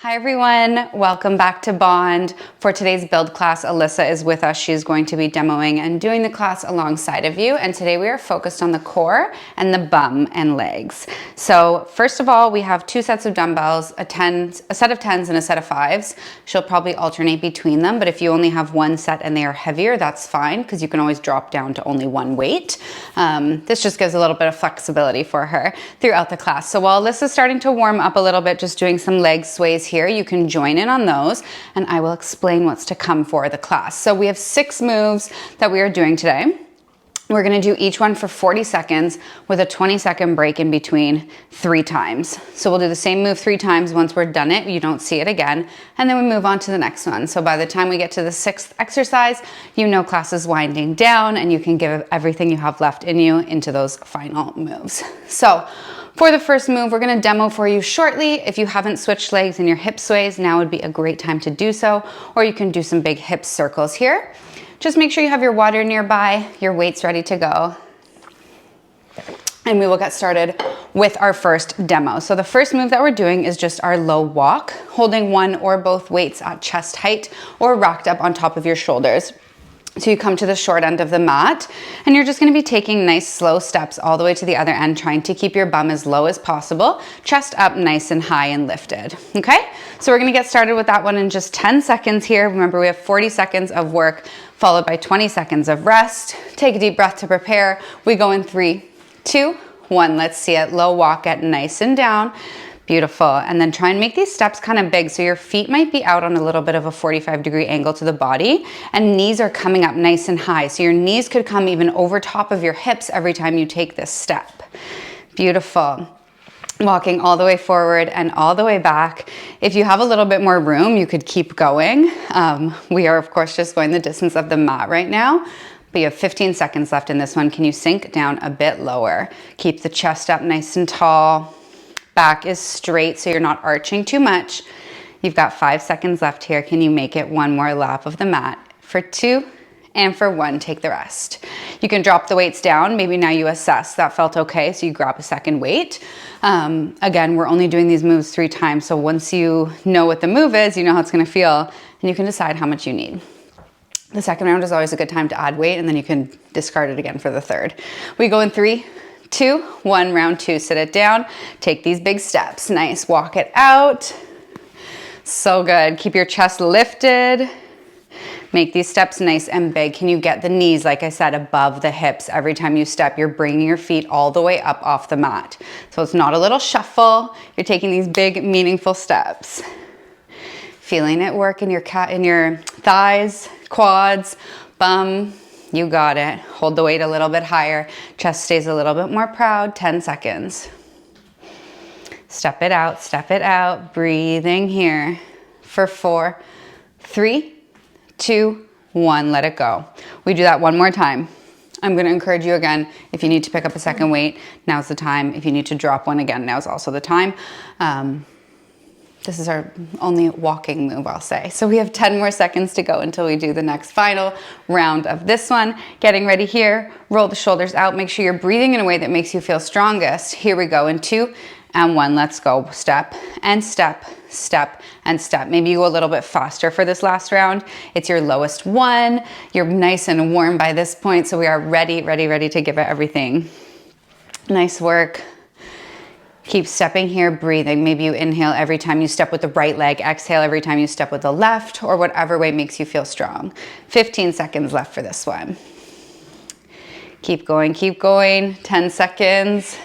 Hi everyone, welcome back to Bond. For today's build class, Alyssa is with us. She's going to be demoing and doing the class alongside of you. And today we are focused on the core and the bum and legs. So first of all, we have two sets of dumbbells, a set of 10s and a set of 5s. She'll probably alternate between them, but if you only have one set and they are heavier, that's fine because you can always drop down to only one weight. This just gives a little bit of flexibility for her throughout the class. So while Alyssa's starting to warm up a little bit, just doing some leg sways here, you can join in on those and I will explain what's to come for the class. So we have 6 moves that we are doing today. We're going to do each one for 40 seconds with a 20-second break in between 3 times. So we'll do the same move 3 times. Once we're done it, you don't see it again, and then we move on to the next one. So by the time we get to the 6th exercise, you know class is winding down and you can give everything you have left in you into those final moves. So for the first move, we're going to demo for you shortly. If you haven't switched legs in your hip sways, now would be a great time to do so, or you can do some big hip circles here. Just make sure you have your water nearby, your weights ready to go, and we will get started with our first demo. So the first move that we're doing is just our low walk, holding one or both weights at chest height or racked up on top of your shoulders. So you come to the short end of the mat and you're just going to be taking nice slow steps all the way to the other end, trying to keep your bum as low as possible, chest up nice and high and lifted. Okay, so we're going to get started with that one in just 10 seconds here. Remember, we have 40 seconds of work followed by 20 seconds of rest. Take a deep breath to prepare. We go in 3, 2, 1. Let's see it. Low walk, get nice and down. Beautiful. And then try and make these steps kind of big. So your feet might be out on a little bit of a 45-degree angle to the body and knees are coming up nice and high. So your knees could come even over top of your hips every time you take this step. Beautiful. Walking all the way forward and all the way back. If you have a little bit more room, you could keep going. We are of course just going the distance of the mat right now. But you have 15 seconds left in this one. Can you sink down a bit lower? Keep the chest up nice and tall. Back is straight so you're not arching too much. You've got 5 seconds left here. Can you make it one more lap of the mat? For 2 and for 1, take the rest. You can drop the weights down. Maybe now you assess that felt okay, so you grab a second weight. Again, we're only doing these moves 3 times, so once you know what the move is, you know how it's going to feel, and you can decide how much you need. The second round is always a good time to add weight, and then you can discard it again for the third. We go in 3, 2, 1, round 2, sit it down, take these big steps, nice, walk it out, so good, keep your chest lifted, make these steps nice and big. Can you get the knees, like I said, above the hips? Every time you step, you're bringing your feet all the way up off the mat. So it's not a little shuffle, you're taking these big, meaningful steps. Feeling it work in your thighs, quads, bum. You got it. Hold the weight a little bit higher. Chest stays a little bit more proud. 10 seconds. Step it out, breathing here for 4, 3, 2, 1, let it go. We do that one more time. I'm going to encourage you again, if you need to pick up a second weight, now's the time. If you need to drop one again, now's also the time. This is our only walking move, I'll say. So we have 10 more seconds to go until we do the next final round of this one. Getting ready here, roll the shoulders out. Make sure you're breathing in a way that makes you feel strongest. Here we go in 2 and 1, let's go. Step and step, step and step. Maybe you go a little bit faster for this last round. It's your lowest one. You're nice and warm by this point, so we are ready to give it everything. Nice work. Keep stepping here, breathing. Maybe you inhale every time you step with the right leg, exhale every time you step with the left, or whatever way makes you feel strong. 15 seconds left for this one. Keep going, 10 seconds.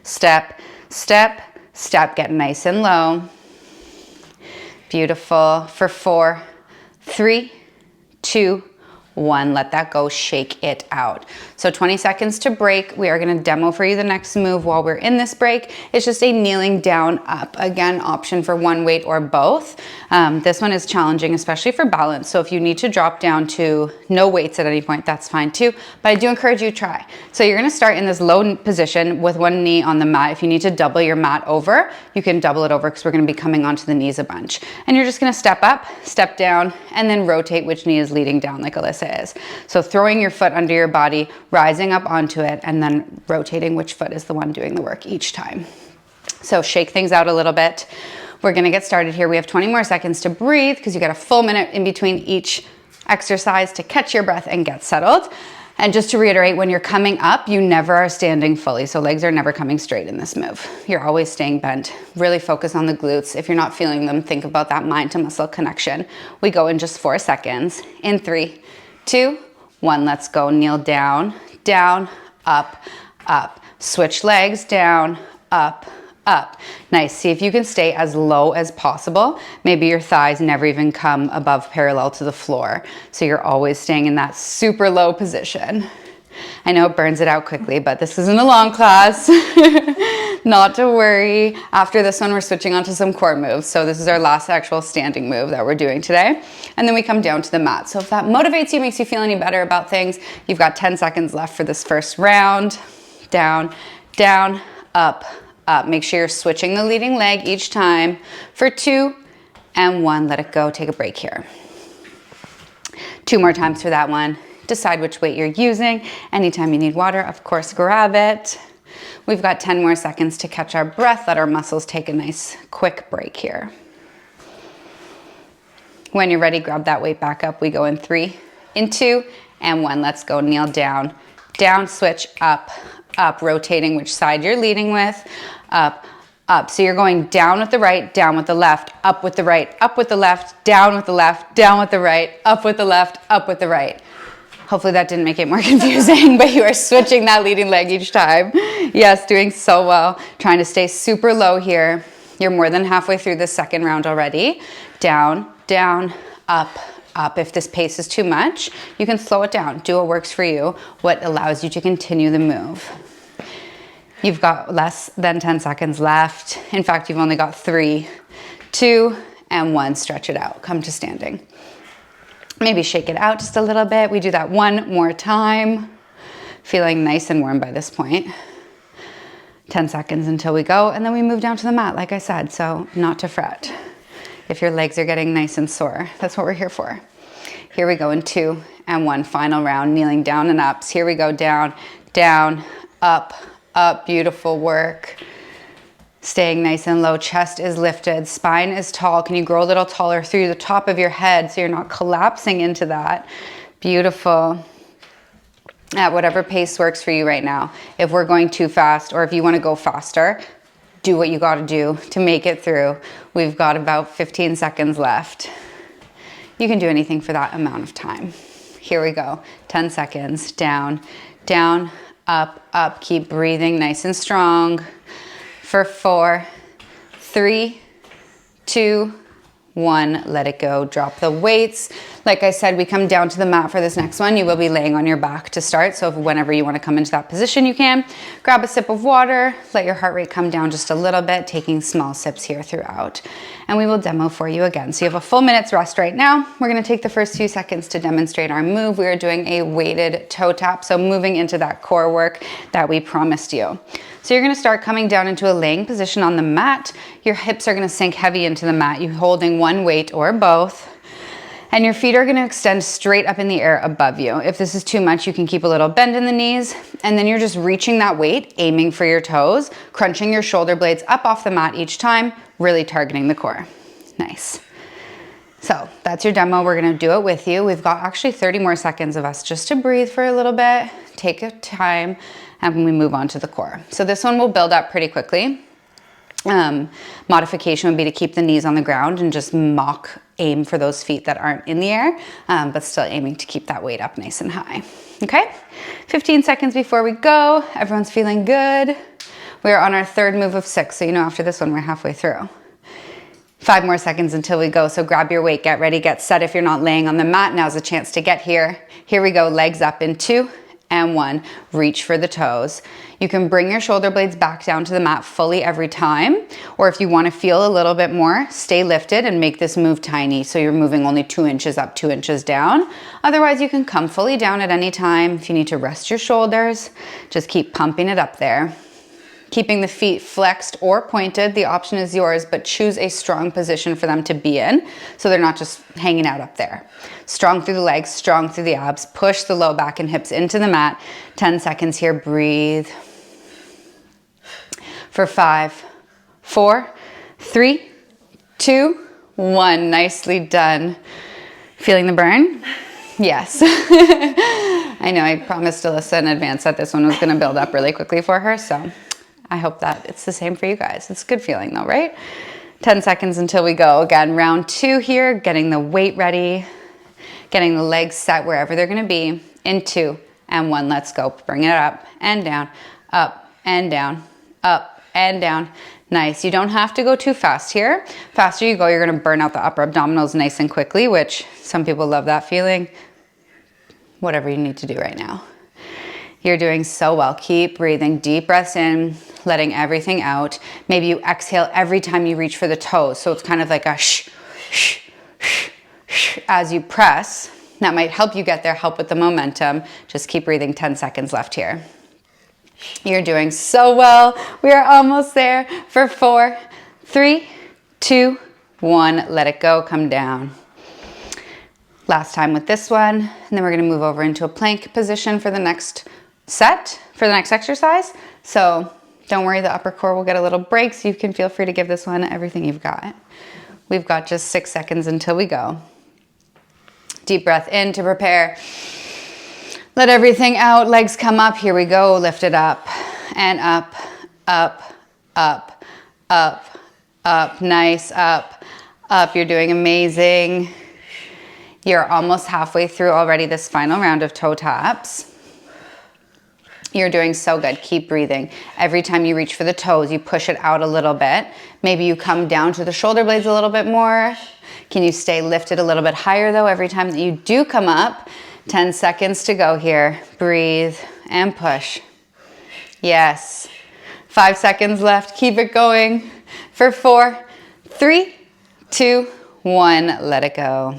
Step, step, step, get nice and low. Beautiful. For 4, 3, 2, 1, let that go, shake it out. So 20 seconds to break. We are going to demo for you the next move while we're in this break. It's just a kneeling down up. Again, option for one weight or both. This one is challenging, especially for balance. So if you need to drop down to no weights at any point, that's fine too. But I do encourage you to try. So you're going to start in this low position with one knee on the mat. If you need to double your mat over, you can double it over because we're going to be coming onto the knees a bunch. And you're just going to step up, step down, and then rotate which knee is leading down like Alyssa is. So throwing your foot under your body, rising up onto it, and then rotating which foot is the one doing the work each time. So shake things out a little bit. We're gonna get started here. We have 20 more seconds to breathe because you got a full minute in between each exercise to catch your breath and get settled. And just to reiterate, when you're coming up, you never are standing fully. So legs are never coming straight in this move. You're always staying bent. Really focus on the glutes. If you're not feeling them, think about that mind to muscle connection. We go in just 4 seconds. In 3, 2, 1, let's go. Kneel down, down, up, up. Switch legs, down, up, up. Nice. See if you can stay as low as possible. Maybe your thighs never even come above parallel to the floor. So you're always staying in that super low position. I know it burns it out quickly, but this isn't a long class. Not to worry. After this one, we're switching on to some core moves. So this is our last actual standing move that we're doing today. And then we come down to the mat. So if that motivates you, makes you feel any better about things, you've got 10 seconds left for this first round. Down, down, up, up. Make sure you're switching the leading leg each time for 2 and 1. Let it go. Take a break here. 2 more times for that one. Decide which weight you're using. Anytime you need water, of course, grab it. We've got 10 more seconds to catch our breath. Let our muscles take a nice quick break here. When you're ready, grab that weight back up. We go in 3, in 2, and 1. Let's go. Kneel down, down, switch, up, up, rotating which side you're leading with, up, up. So you're going down with the right, down with the left, up with the right, up with the left, down with the left, down with the right, up with the left, up with the right. Hopefully that didn't make it more confusing, but you are switching that leading leg each time. Yes, doing so well. Trying to stay super low here. You're more than halfway through the second round already. Down, down, up, up. If this pace is too much, you can slow it down. Do what works for you, what allows you to continue the move. You've got less than 10 seconds left. In fact, you've only got 3, 2, and 1. Stretch it out. Come to standing. Maybe shake it out just a little bit. We do that one more time. Feeling nice and warm by this point. 10 seconds until we go, and then we move down to the mat, like I said, so not to fret. If your legs are getting nice and sore, that's what we're here for. Here we go in 2 and 1, final round, kneeling down and ups. Here we go, down, down, up, up, beautiful work. Staying nice and low, chest is lifted, spine is tall. Can you grow a little taller through the top of your head so you're not collapsing into that? Beautiful. At whatever pace works for you right now. If we're going too fast or if you want to go faster, do what you got to do to make it through. We've got about 15 seconds left. You can do anything for that amount of time. Here we go. 10 seconds. Down, down, up, up. Keep breathing nice and strong. For 4, 3, 2, 1, let it go. Drop the weights. Like I said, we come down to the mat for this next one. You will be laying on your back to start. So if whenever you want to come into that position, you can. Grab a sip of water. Let your heart rate come down just a little bit, taking small sips here throughout. And we will demo for you again. So you have a full minute's rest right now. We're going to take the first few seconds to demonstrate our move. We are doing a weighted toe tap. So moving into that core work that we promised you. So you're going to start coming down into a laying position on the mat. Your hips are going to sink heavy into the mat. You're holding one weight or both. And your feet are going to extend straight up in the air above you. If this is too much, you can keep a little bend in the knees. And then you're just reaching that weight, aiming for your toes, crunching your shoulder blades up off the mat each time, really targeting the core. Nice. So that's your demo. We're going to do it with you. We've got actually 30 more seconds of us just to breathe for a little bit. Take a time. And when we move on to the core. So this one will build up pretty quickly. Modification would be to keep the knees on the ground and just aim for those feet that aren't in the air, but still aiming to keep that weight up nice and high. Okay, 15 seconds before we go. Everyone's feeling good. We're on our third move of 6, so you know after this one we're halfway through. 5 more seconds until we go, so grab your weight, get ready, get set. If you're not laying on the mat, now's a chance to get here. Here we go, legs up in 2 and 1, reach for the toes. You can bring your shoulder blades back down to the mat fully every time, or if you want to feel a little bit more, stay lifted and make this move tiny, so you're moving only 2 inches up, 2 inches down. Otherwise, you can come fully down at any time. If you need to rest your shoulders, just keep pumping it up there. Keeping the feet flexed or pointed, the option is yours, but choose a strong position for them to be in so they're not just hanging out up there. Strong through the legs, strong through the abs. Push the low back and hips into the mat. 10 seconds here, breathe. For 5, 4, 3, 2, 1. Nicely done. Feeling the burn? Yes. I know I promised Alyssa in advance that this one was gonna build up really quickly for her, so I hope that it's the same for you guys. It's a good feeling though, right? 10 seconds until we go. Again, round 2 here, getting the weight ready, getting the legs set wherever they're gonna be. In 2 and 1, let's go. Bring it up and down, up and down, up and down. Nice. You don't have to go too fast here. Faster you go, you're gonna burn out the upper abdominals nice and quickly, which some people love that feeling. Whatever you need to do right now. You're doing so well. Keep breathing. Deep breaths in, letting everything out. Maybe you exhale every time you reach for the toes. So it's kind of like a shh, shh, shh, shh as you press. That might help you get there, help with the momentum. Just keep breathing. 10 seconds left here. You're doing so well. We are almost there for 4, 3, 2, 1. Let it go. Come down. Last time with this one. And then we're going to move over into a plank position for the next set, for the next exercise. So don't worry, the upper core will get a little break, so you can feel free to give this one everything you've got. We've got just 6 seconds until we go. Deep breath in to prepare. Let everything out, legs come up. Here we go, lift it up and up, up, up, up, up. Nice, up, up. You're doing amazing. You're almost halfway through already this final round of toe taps. You're doing so good. Keep breathing. Every time you reach for the toes, you push it out a little bit. Maybe you come down to the shoulder blades a little bit more. Can you stay lifted a little bit higher though every time that you do come up? 10 seconds to go here. Breathe and push. Yes. 5 seconds left. Keep it going for 4, 3, 2, 1. Let it go.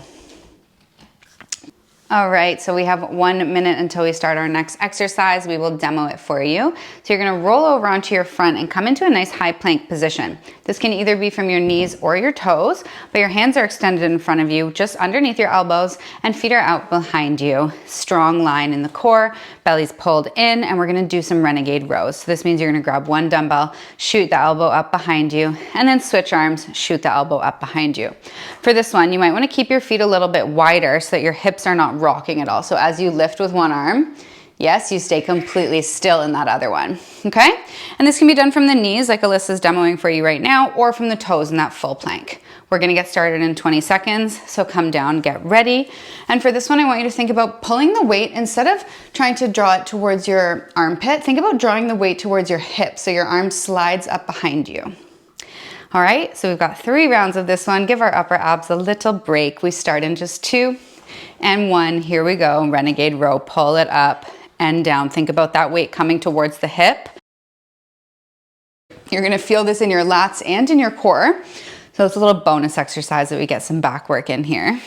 All right, so we have 1 minute until we start our next exercise. We will demo it for you. So you're gonna roll over onto your front and come into a nice high plank position. This can either be from your knees or your toes, but your hands are extended in front of you, just underneath your elbows, and feet are out behind you. Strong line in the core, belly's pulled in, and we're gonna do some renegade rows. So this means you're gonna grab one dumbbell, shoot the elbow up behind you, and then switch arms, shoot the elbow up behind you. For this one, you might wanna keep your feet a little bit wider so that your hips are not rocking at all. So as you lift with one arm, yes, you stay completely still in that other one, okay? And this can be done from the knees like Alyssa's demoing for you right now, or from the toes in that full plank. We're gonna get started in 20 seconds, so come down, get ready. And for this one, I want you to think about pulling the weight, instead of trying to draw it towards your armpit, think about drawing the weight towards your hip so your arm slides up behind you. All right, so we've got 3 rounds of this one. Give our upper abs a little break. We start in just 2 and 1. Here we go, renegade row. Pull it up and down. Think about that weight coming towards the hip. You're gonna feel this in your lats and in your core. So it's a little bonus exercise that we get some back work in here.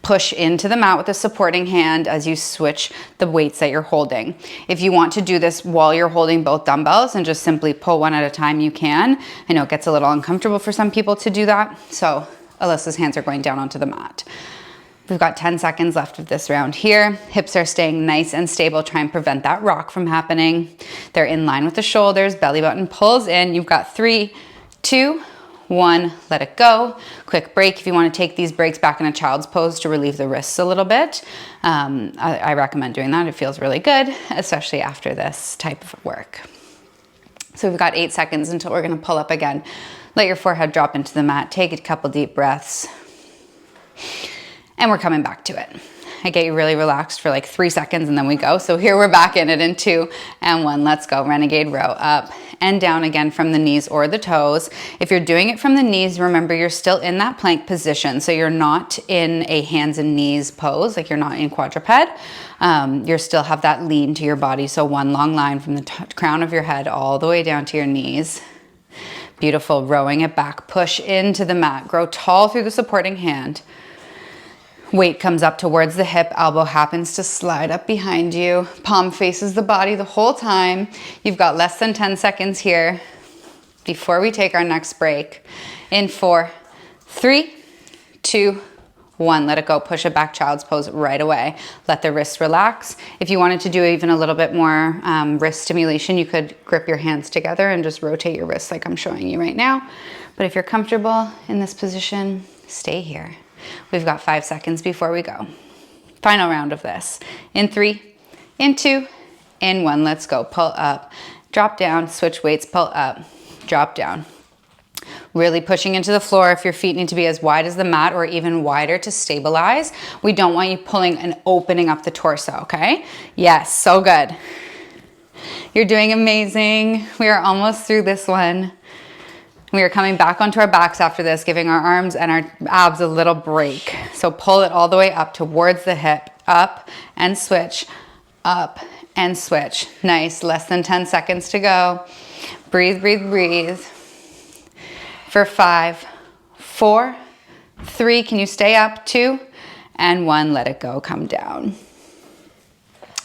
Push into the mat with a supporting hand as you switch the weights that you're holding. If you want to do this while you're holding both dumbbells and just simply pull one at a time, you can. I know it gets a little uncomfortable for some people to do that. So Alyssa's hands are going down onto the mat. We've got 10 seconds left of this round here. Hips are staying nice and stable. Try and prevent that rock from happening. They're in line with the shoulders. Belly button pulls in. You've got 3, 2, 1. Let it go. Quick break. If you want to take these breaks back in a child's pose to relieve the wrists a little bit, I recommend doing that. It feels really good, especially after this type of work. So we've got 8 seconds until we're going to pull up again. Let your forehead drop into the mat. Take a couple deep breaths. And we're coming back to it. I get you really relaxed for like 3 seconds and then we go. So here we're back in it in 2 and 1. Let's go. Renegade row. Up and down again from the knees or the toes. If you're doing it from the knees, remember you're still in that plank position. So you're not in a hands and knees pose, like you're not in quadruped. You still have that lean to your body. So one long line from the crown of your head all the way down to your knees. Beautiful. Rowing it back. Push into the mat. Grow tall through the supporting hand. Weight comes up towards the hip, elbow happens to slide up behind you. Palm faces the body the whole time. You've got less than 10 seconds here before we take our next break. In 4, 3, 2, 1. Let it go. Push it back, child's pose right away. Let the wrists relax. If you wanted to do even a little bit more wrist stimulation, you could grip your hands together and just rotate your wrists like I'm showing you right now. But if you're comfortable in this position, stay here. We've got 5 seconds before we go. Final round of this. In 3, in 2, in 1. Let's go. Pull up, drop down, switch weights, pull up, drop down. Really pushing into the floor. If your feet need to be as wide as the mat or even wider to stabilize, we don't want you pulling and opening up the torso, okay? Yes, so good. You're doing amazing. We are almost through this one. We are coming back onto our backs after this, giving our arms and our abs a little break. So pull it all the way up towards the hip, up and switch, up and switch. Nice, less than 10 seconds to go. Breathe, breathe, breathe. For 5, 4, 3, can you stay up? 2, and 1, let it go, come down.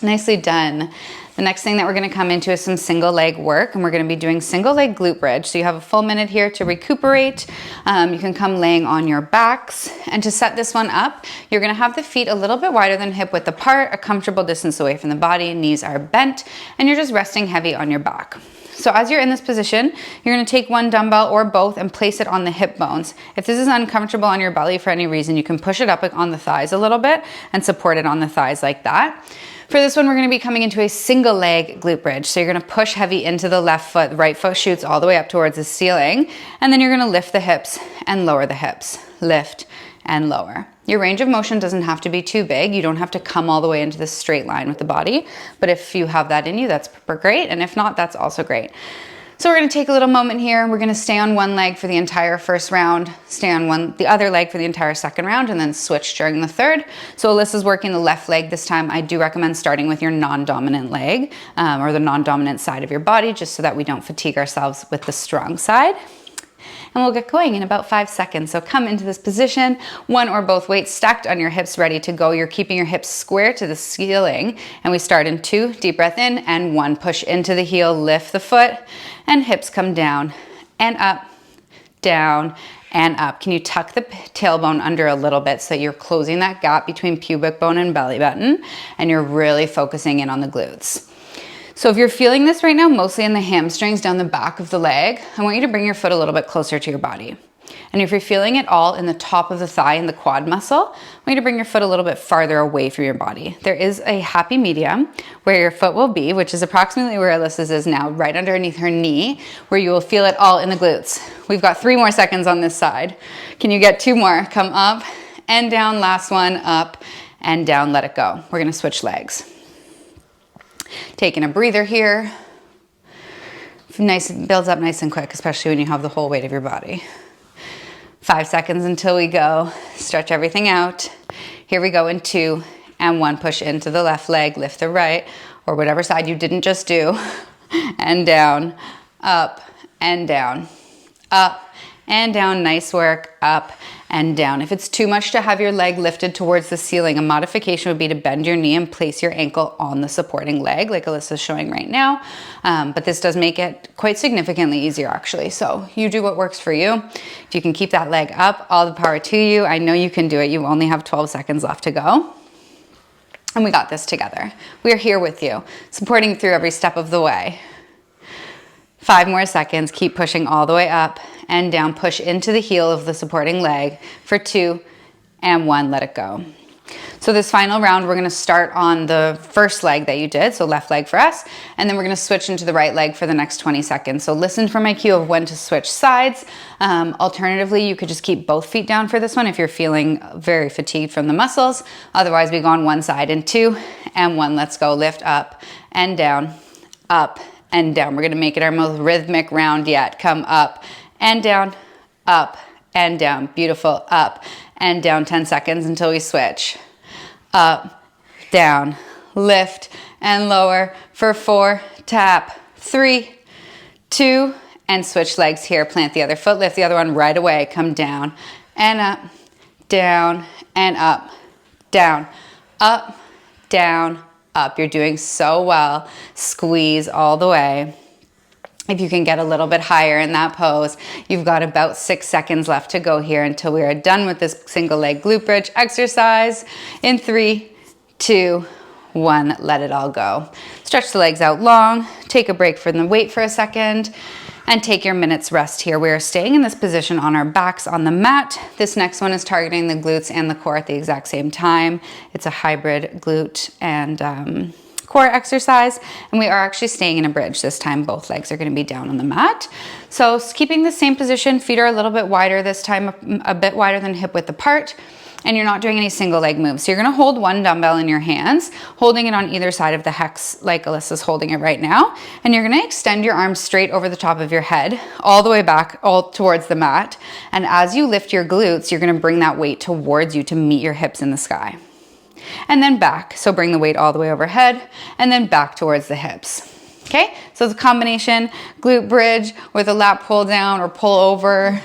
Nicely done. The next thing that we're gonna come into is some single leg work, and we're gonna be doing single leg glute bridge. So you have a full minute here to recuperate. You can come laying on your backs. And to set this one up, you're gonna have the feet a little bit wider than hip width apart, a comfortable distance away from the body, knees are bent, and you're just resting heavy on your back. So as you're in this position, you're gonna take one dumbbell or both and place it on the hip bones. If this is uncomfortable on your belly for any reason, you can push it up on the thighs a little bit and support it on the thighs like that. For this one, we're gonna be coming into a single leg glute bridge. So you're gonna push heavy into the left foot, the right foot shoots all the way up towards the ceiling, and then you're gonna lift the hips and lower the hips. Lift and lower. Your range of motion doesn't have to be too big. You don't have to come all the way into this straight line with the body, but if you have that in you, that's great, and if not, that's also great. So we're gonna take a little moment here. We're gonna stay on one leg for the entire first round, stay on the other leg for the entire second round, and then switch during the third. So Alyssa's working the left leg this time. I do recommend starting with your non-dominant leg or the non-dominant side of your body, just so that we don't fatigue ourselves with the strong side. And we'll get going in about 5 seconds. So come into this position, one or both weights stacked on your hips, ready to go. You're keeping your hips square to the ceiling. And we start in 2, deep breath in, and 1, push into the heel, lift the foot, and hips come down and up, down, and up. Can you tuck the tailbone under a little bit so that you're closing that gap between pubic bone and belly button, and you're really focusing in on the glutes. So if you're feeling this right now, mostly in the hamstrings down the back of the leg, I want you to bring your foot a little bit closer to your body. And if you're feeling it all in the top of the thigh and the quad muscle, I want you to bring your foot a little bit farther away from your body. There is a happy medium where your foot will be, which is approximately where Alyssa's is now, right underneath her knee, where you will feel it all in the glutes. We've got 3 more seconds on this side. Can you get 2 more? Come up and down, last one, up and down, let it go. We're gonna switch legs. Taking a breather here. Nice, builds up nice and quick, especially when you have the whole weight of your body. 5 seconds until we go. Stretch everything out. Here we go in 2 and 1. Push into the left leg, lift the right, or whatever side you didn't just do, and down, up and down, up and down. Nice work, up and down. If it's too much to have your leg lifted towards the ceiling, a modification would be to bend your knee and place your ankle on the supporting leg, like Alyssa's showing right now. But this does make it quite significantly easier, actually. So you do what works for you. If you can keep that leg up, all the power to you. I know you can do it. You only have 12 seconds left to go. And we got this together. We are here with you, supporting through every step of the way. 5 more seconds. Keep pushing all the way up and down. Push into the heel of the supporting leg for 2 and 1. Let it go. So this final round, we're gonna start on the first leg that you did, so left leg for us, and then we're gonna switch into the right leg for the next 20 seconds. So listen for my cue of when to switch sides. Alternatively, you could just keep both feet down for this one if you're feeling very fatigued from the muscles. Otherwise, we go on one side in 2 and 1. Let's go. Lift up and down, up and down. We're gonna make it our most rhythmic round yet. Come up and down, up and down. Beautiful. Up and down. 10 seconds until we switch. Up, down, lift and lower for 4, tap, 3, 2, and switch legs here. Plant the other foot, lift the other one right away. Come down and up, down and up, down, up, down, up. You're doing so well. Squeeze all the way. If you can get a little bit higher in that pose, you've got about 6 seconds left to go here until we are done with this single leg glute bridge exercise. In 3, 2, 1, let it all go. Stretch the legs out long, take a break from the weight for a second, and take your minute's rest here. We are staying in this position on our backs on the mat. This next one is targeting the glutes and the core at the exact same time. It's a hybrid glute and core exercise, and we are actually staying in a bridge this time. Both legs are going to be down on the mat. So keeping the same position, feet are a little bit wider this time, a bit wider than hip width apart, and you're not doing any single leg moves. So you're going to hold one dumbbell in your hands, holding it on either side of the hex like Alyssa's holding it right now, and you're going to extend your arms straight over the top of your head, all the way back, all towards the mat, and as you lift your glutes, you're going to bring that weight towards you to meet your hips in the sky. And then back, so bring the weight all the way overhead, and then back towards the hips. Okay, so it's a combination glute bridge with a lat pull down or pull over,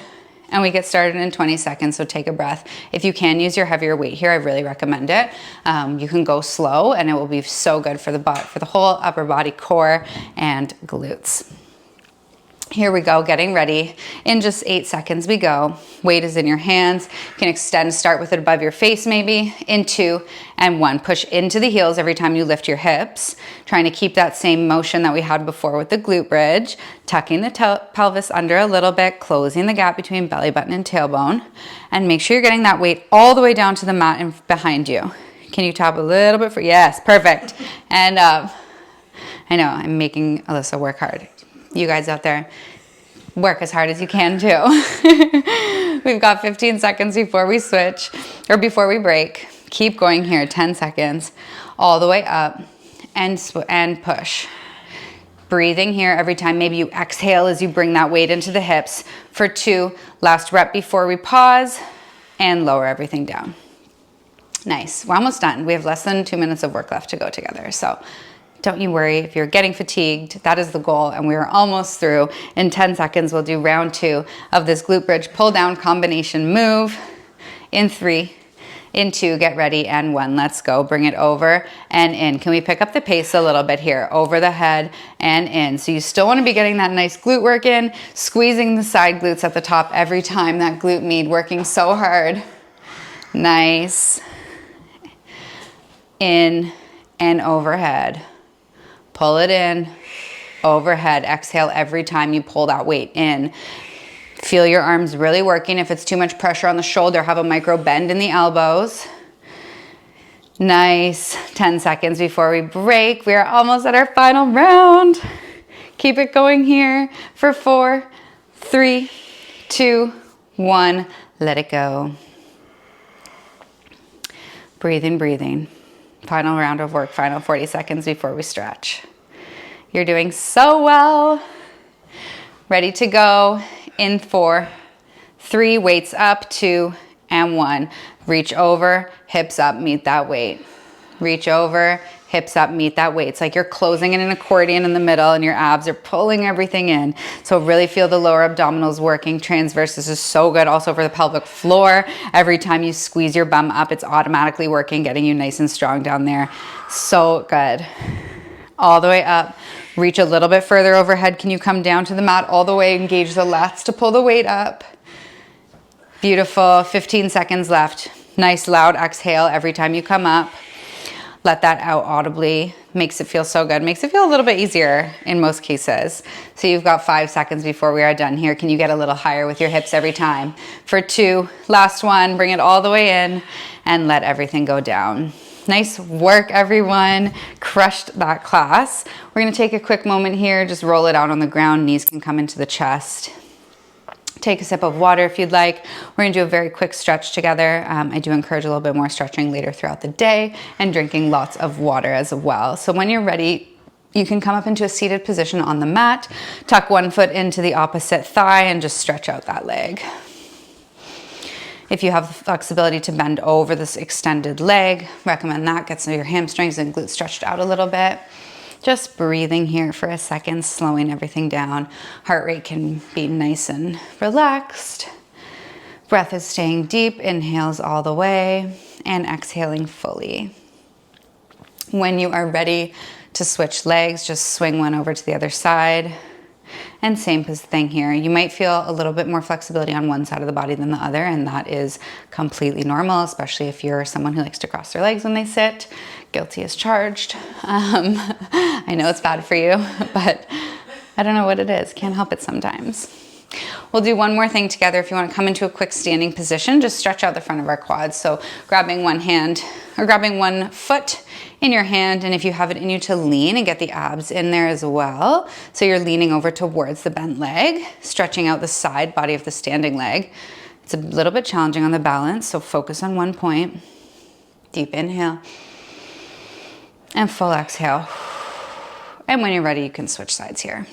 and we get started in 20 seconds, so take a breath. If you can use your heavier weight here, I really recommend it. You can go slow, and it will be so good for the whole upper body, core, and glutes. Here we go, getting ready. In just 8 seconds we go. Weight is in your hands. You can extend, start with it above your face maybe, in 2 and 1. Push into the heels every time you lift your hips, trying to keep that same motion that we had before with the glute bridge, tucking the pelvis under a little bit, closing the gap between belly button and tailbone, and make sure you're getting that weight all the way down to the mat and behind you. Can you tap a little bit for, yes, perfect. And I know I'm making Alyssa work hard. You guys out there, work as hard as you can too. We've got 15 seconds before we switch, or before we break. Keep going here, 10 seconds, all the way up, and push. Breathing here every time. Maybe you exhale as you bring that weight into the hips for 2. Last rep before we pause, and lower everything down. Nice, we're almost done. We have less than 2 minutes of work left to go together, so don't you worry if you're getting fatigued. That is the goal, and we are almost through. In 10 seconds, we'll do round 2 of this glute bridge pull down combination move. In 3, in 2, get ready, and 1. Let's go. Bring it over and in. Can we pick up the pace a little bit here? Over the head and in. So you still want to be getting that nice glute work in, squeezing the side glutes at the top every time. That glute med working so hard. Nice. In and overhead. Pull it in, overhead. Exhale every time you pull that weight in. Feel your arms really working. If it's too much pressure on the shoulder, have a micro bend in the elbows. Nice. 10 seconds before we break. We are almost at our final round. Keep it going here for 4, 3, 2, 1. Let it go. Breathing, breathing. Final round of work, final 40 seconds before we stretch. You're doing so well. Ready to go in 4, 3, weights up, 2, and 1. Reach over, hips up, meet that weight. Reach over, hips up, meet that weight. It's like you're closing in an accordion in the middle and your abs are pulling everything in. So really feel the lower abdominals working. Transverse, this is so good also for the pelvic floor. Every time you squeeze your bum up, it's automatically working, getting you nice and strong down there. So good. All the way up. Reach a little bit further overhead. Can you come down to the mat all the way? Engage the lats to pull the weight up. Beautiful. 15 seconds left. Nice loud exhale every time you come up. Let that out audibly. Makes it feel so good. Makes it feel a little bit easier in most cases. So you've got 5 seconds before we are done here. Can you get a little higher with your hips every time? For 2, last one, bring it all the way in and let everything go down. Nice work, everyone. Crushed that class. We're gonna take a quick moment here, just roll it out on the ground. Knees can come into the chest. Take a sip of water if you'd like. We're gonna do a very quick stretch together. I do encourage a little bit more stretching later throughout the day and drinking lots of water as well. So when you're ready, you can come up into a seated position on the mat, tuck one foot into the opposite thigh and just stretch out that leg. If you have the flexibility to bend over this extended leg, recommend that. Get some of your hamstrings and glutes stretched out a little bit. Just breathing here for a second, slowing everything down. Heart rate can be nice and relaxed. Breath is staying deep, inhales all the way, and exhaling fully. When you are ready to switch legs, just swing one over to the other side. And same thing here. You might feel a little bit more flexibility on one side of the body than the other, and that is completely normal, especially if you're someone who likes to cross their legs when they sit. Guilty as charged. I know it's bad for you, but I don't know what it is. Can't help it sometimes. We'll do one more thing together. If you want to come into a quick standing position, just stretch out the front of our quads. So grabbing one hand or grabbing one foot in your hand, and if you have it in you to lean and get the abs in there as well. So you're leaning over towards the bent leg, stretching out the side body of the standing leg. It's a little bit challenging on the balance, so focus on one point. Deep inhale and full exhale. And when you're ready, you can switch sides here.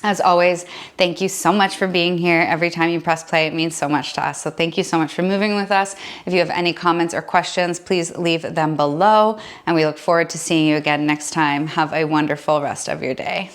As always, thank you so much for being here. Every time you press play, it means so much to us. So thank you so much for moving with us. If you have any comments or questions, please leave them below. And we look forward to seeing you again next time. Have a wonderful rest of your day.